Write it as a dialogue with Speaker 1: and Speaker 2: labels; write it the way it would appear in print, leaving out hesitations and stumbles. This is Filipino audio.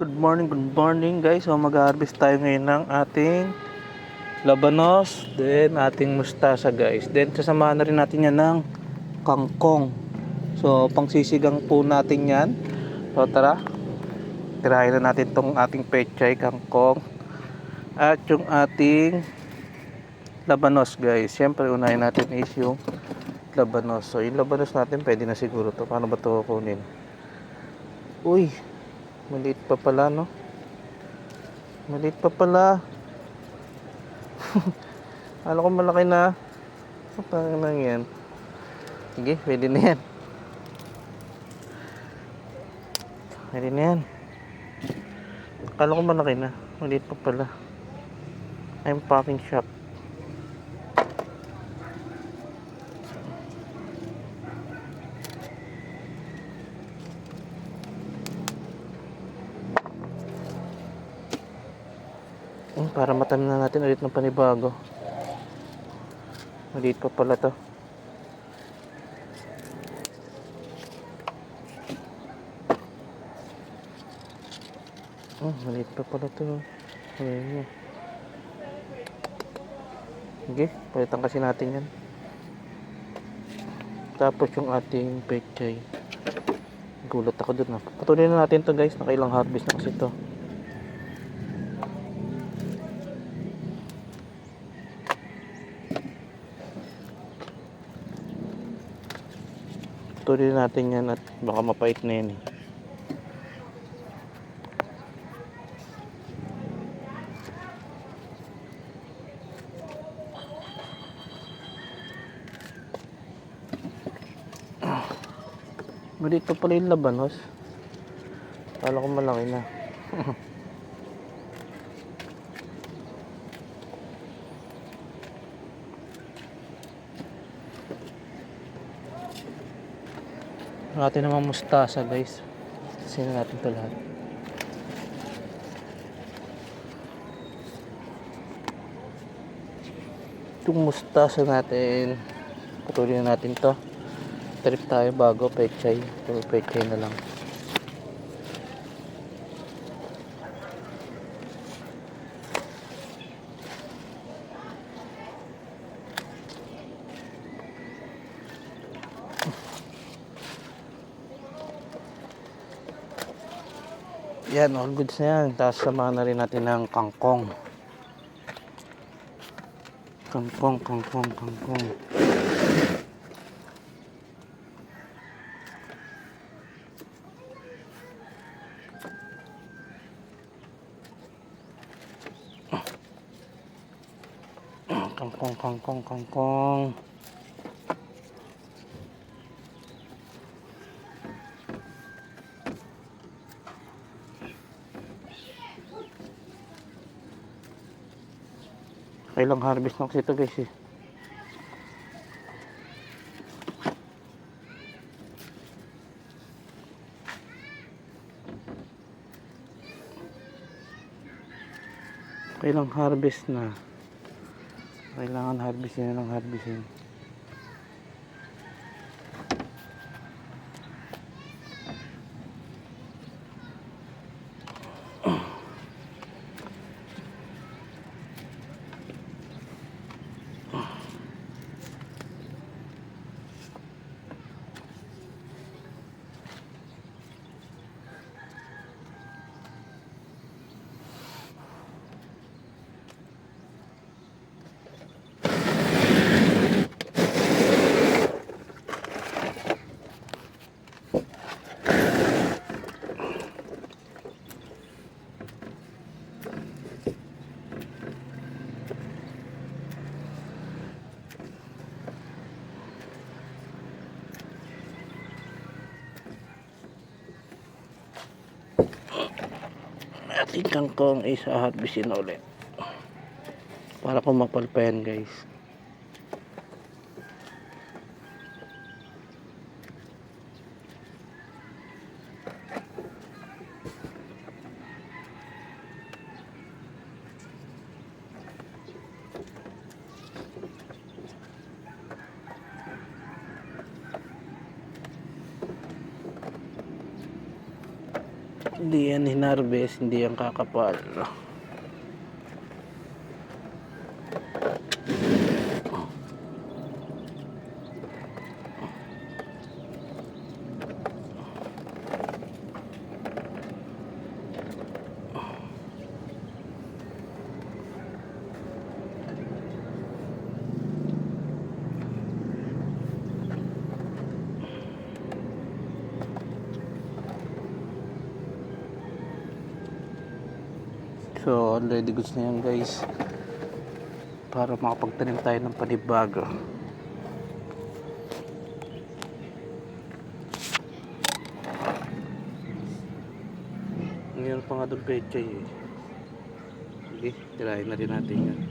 Speaker 1: Good morning guys. So mag-harvest tayo ngayon ng ating labanos, then ating mustasa guys. Then sasamahan na rin natin yan ng kangkong. So pangsisigang po natin yan. So tara, tirahin na natin tong ating pechay, kangkong, at yung ating labanos guys. Siyempre unahin natin is yung labanos. So yung labanos natin pwede na siguro to. Paano ba to kunin? Uy, maliit pa pala, no? Maliit pa pala. Alam ko malaki na. Parang lang yan. Sige, pwede na yan. Pwede na yan. Akala ko malaki na. Maliit pa pala. I'm fucking shocked. Para matanim na natin ulit ng panibago. Maliit pa pala to. Maliit pa pala to. Ayan. Okay, palitan kasi natin yan. Tapos yung ating pechay. Gulat ako dun, ha. Patuloy na natin to guys. Nakailang harvest na kasi to. Patuloy natin yan at baka mapait na yan, eh. Maliit pa pala yung labanos. Kala ko malaki na. Natin naman mustasa guys. Sino natin ito lahat. Itong mustasa natin, patuloy na natin to. Trip tayo bago pechay. Ito pechay na lang. Yan, all goods na yan. Tapos samahan na rin natin ng kangkong. Kangkong. Kangkong. Kailang harvest na kasi ito guys, eh. Kailang harvest na. Kailangan harvestin na ng harvestin. Ating kangkong is harvestin ulit para kumapal pa yan guys. Hindi yan hinarvest, hindi yan kakapal. So already goods na yan guys, para makapagtanim tayo ng panibago. Ngayon pa nga doon pechay eh. Sige, tirahin na rin natin yan.